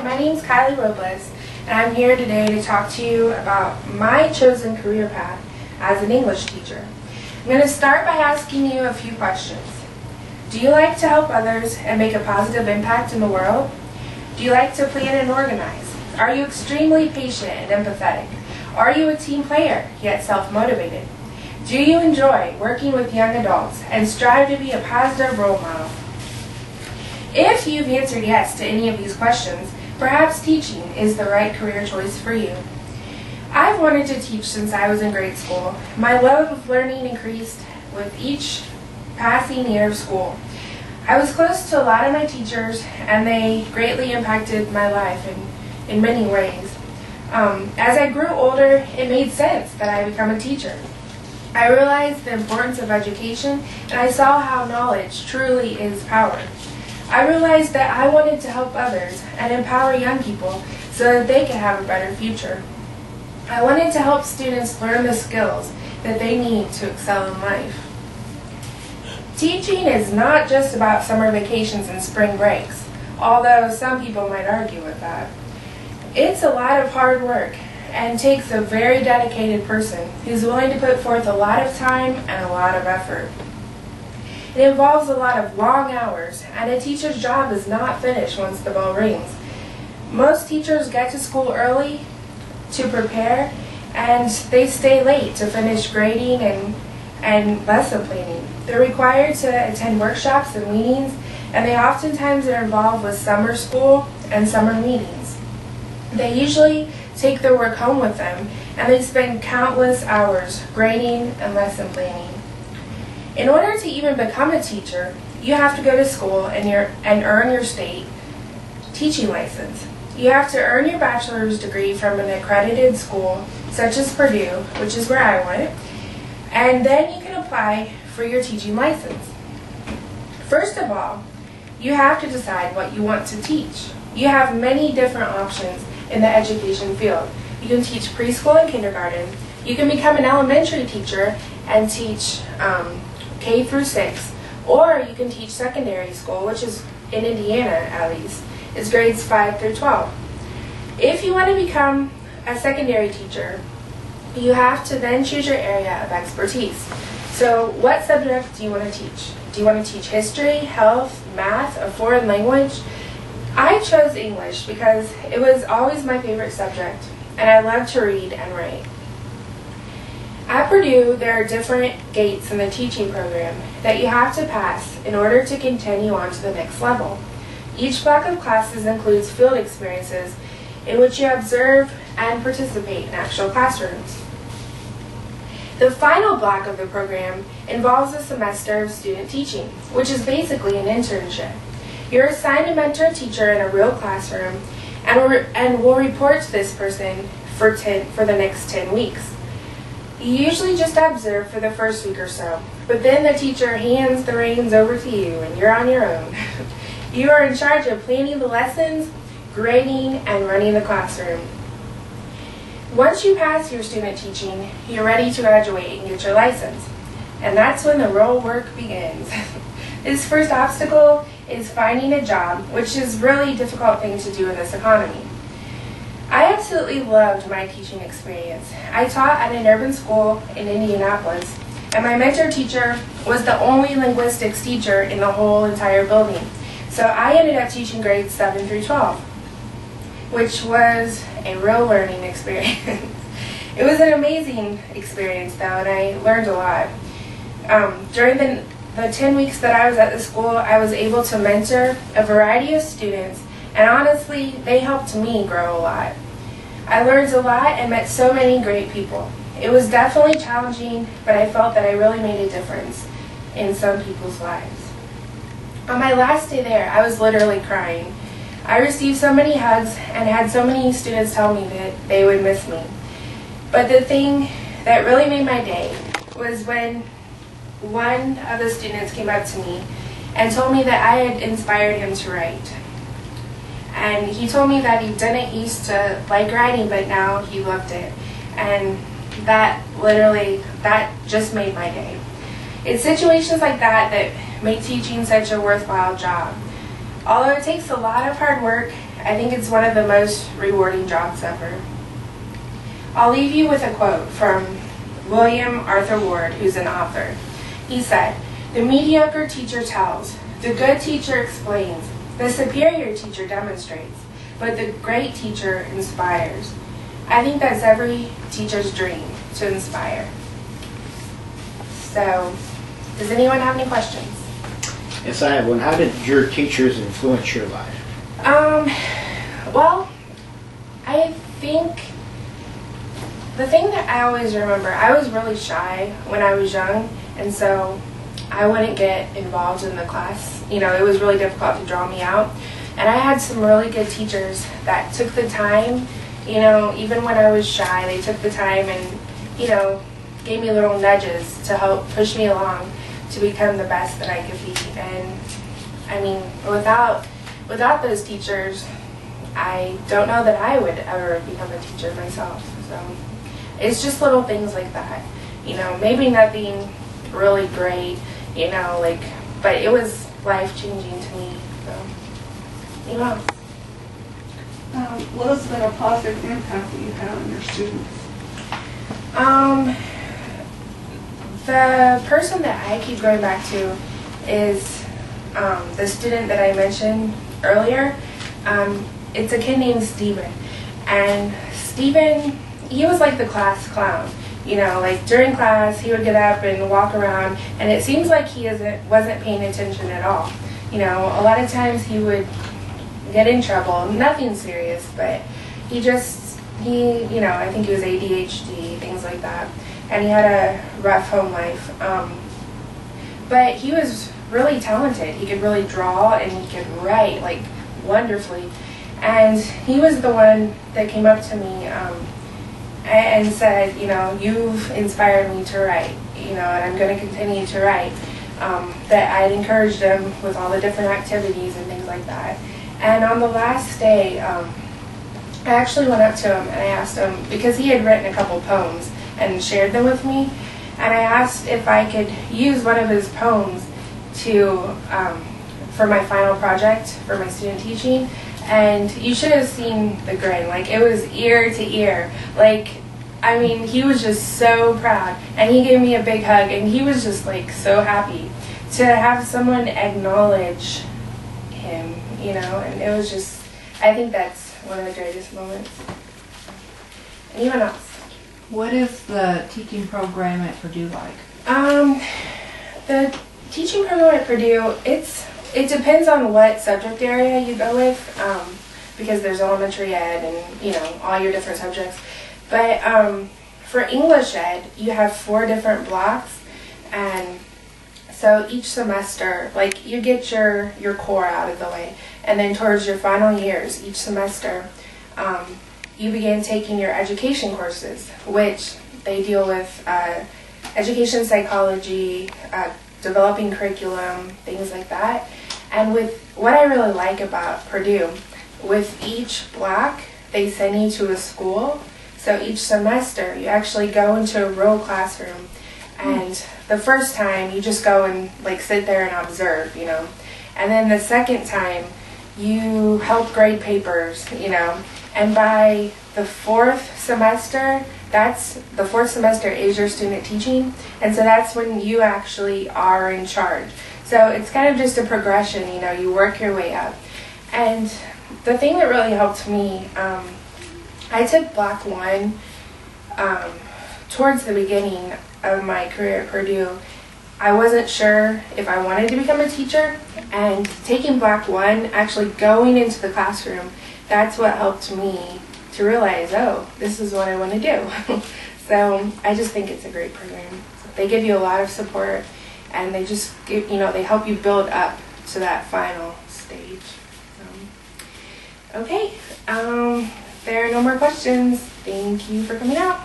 my name is Kylie Robles, and I'm here today to talk to you about my chosen career path as an English teacher. I'm going to start by asking you a few questions. Do you like to help others and make a positive impact in the world? Do you like to plan and organize? Are you extremely patient and empathetic? Are you a team player, yet self-motivated? Do you enjoy working with young adults and strive to be a positive role model? If you've answered yes to any of these questions, perhaps teaching is the right career choice for you. I've wanted to teach since I was in grade school. My love of learning increased with each passing year of school. I was close to a lot of my teachers, and they greatly impacted my life in many ways. As I grew older, it made sense that I become a teacher. I realized the importance of education, and I saw how knowledge truly is power. I realized that I wanted to help others and empower young people so that they could have a better future. I wanted to help students learn the skills that they need to excel in life. Teaching is not just about summer vacations and spring breaks, although some people might argue with that. It's a lot of hard work and takes a very dedicated person who's willing to put forth a lot of time and a lot of effort. It involves a lot of long hours, and a teacher's job is not finished once the bell rings. Most teachers get to school early to prepare, and they stay late to finish grading and lesson planning. They're required to attend workshops and meetings, and they oftentimes are involved with summer school and summer meetings. They usually take their work home with them, and they spend countless hours grading and lesson planning. In order to even become a teacher, you have to go to school and earn your state teaching license. You have to earn your bachelor's degree from an accredited school, such as Purdue, which is where I went, and then you can apply for your teaching license. First of all, you have to decide what you want to teach. You have many different options in the education field. You can teach preschool and kindergarten. You can become an elementary teacher and teach K through 6, or you can teach secondary school, which is in Indiana at least, is grades 5 through 12. If you want to become a secondary teacher, you have to then choose your area of expertise. So what subject do you want to teach? Do you want to teach history, health, math, a foreign language? I chose English because it was always my favorite subject, and I love to read and write. At Purdue, there are different gates in the teaching program that you have to pass in order to continue on to the next level. Each block of classes includes field experiences in which you observe and participate in actual classrooms. The final block of the program involves a semester of student teaching, which is basically an internship. You're assigned to mentor a teacher in a real classroom and will report to this person for the next 10 weeks. You usually just observe for the first week or so, but then the teacher hands the reins over to you and you're on your own. You are in charge of planning the lessons, grading, and running the classroom. Once you pass your student teaching, you're ready to graduate and get your license. And that's when the real work begins. This first obstacle is finding a job, which is a really difficult thing to do in this economy. I absolutely loved my teaching experience. I taught at an urban school in Indianapolis, and my mentor teacher was the only linguistics teacher in the whole entire building. So I ended up teaching grades 7 through 12, which was a real learning experience. It was an amazing experience though, and I learned a lot. During the 10 weeks that I was at the school, I was able to mentor a variety of students, and honestly, they helped me grow a lot. I learned a lot and met so many great people. It was definitely challenging, but I felt that I really made a difference in some people's lives. On my last day there, I was literally crying. I received so many hugs and had so many students tell me that they would miss me. But the thing that really made my day was when one of the students came up to me and told me that I had inspired him to write. And he told me that he didn't used to like writing, but now he loved it. And that just made my day. It's situations like that make teaching such a worthwhile job. Although it takes a lot of hard work I think it's one of the most rewarding jobs ever. I'll leave you with a quote from William Arthur Ward, who's an author. He said, "The mediocre teacher tells, the good teacher explains, the superior teacher demonstrates, but the great teacher inspires." I think that's every teacher's dream, to inspire. So, does anyone have any questions? Yes, I have one. How did your teachers influence your life? Well, I think the thing that I always remember, I was really shy when I was young, and so I wouldn't get involved in the class. You know, it was really difficult to draw me out. And I had some really good teachers that took the time, you know, even when I was shy, they took the time and, you know, gave me little nudges to help push me along to become the best that I could be. And I mean, without those teachers, I don't know that I would ever become a teacher myself. So it's just little things like that, you know, maybe nothing really great, you know, like, but it was life-changing to me. So, you know. What has been a positive impact that you had on your students? The person that I keep going back to is the student that I mentioned earlier. It's a kid named Steven. And Steven, he was like the class clown. You know, like during class, he would get up and walk around, and it seems like he wasn't paying attention at all. You know, a lot of times he would get in trouble, nothing serious, but he, you know, I think he was ADHD, things like that. And he had a rough home life. But he was really talented. He could really draw and he could write, like, wonderfully. And he was the one that came up to me and said, you know, "You've inspired me to write, you know, and I'm going to continue to write." That I'd encouraged him with all the different activities and things like that. And on the last day, I actually went up to him and I asked him, because he had written a couple poems and shared them with me, and I asked if I could use one of his poems to for my final project for my student teaching. And you should have seen the grin. Like, it was ear to ear. Like, I mean, he was just so proud. And he gave me a big hug, and he was just, like, so happy to have someone acknowledge him, you know. And it was just, I think that's one of the greatest moments. Anyone else? What is the teaching program at Purdue like? The teaching program at Purdue, it depends on what subject area you go with, because there's elementary ed and, you know, all your different subjects. But for English ed, you have 4 different blocks, and so each semester, like, you get your core out of the way, and then towards your final years, each semester, you begin taking your education courses, which they deal with education psychology, developing curriculum, things like that. And with what I really like about Purdue, with each block, they send you to a school. So each semester, you actually go into a real classroom. And the first time, you just go and, like, sit there and observe, you know. And then the second time, you help grade papers, you know. And by the 4th semester, the 4th semester is your student teaching. And so that's when you actually are in charge. So it's kind of just a progression, you know, you work your way up. And the thing that really helped me, I took Block 1 towards the beginning of my career at Purdue. I wasn't sure if I wanted to become a teacher, and taking Block 1, actually going into the classroom, that's what helped me to realize, oh, this is what I want to do. So I just think it's a great program. They give you a lot of support, and they just give, you know, they help you build up to that final stage. Okay, there are no more questions. Thank you for coming out.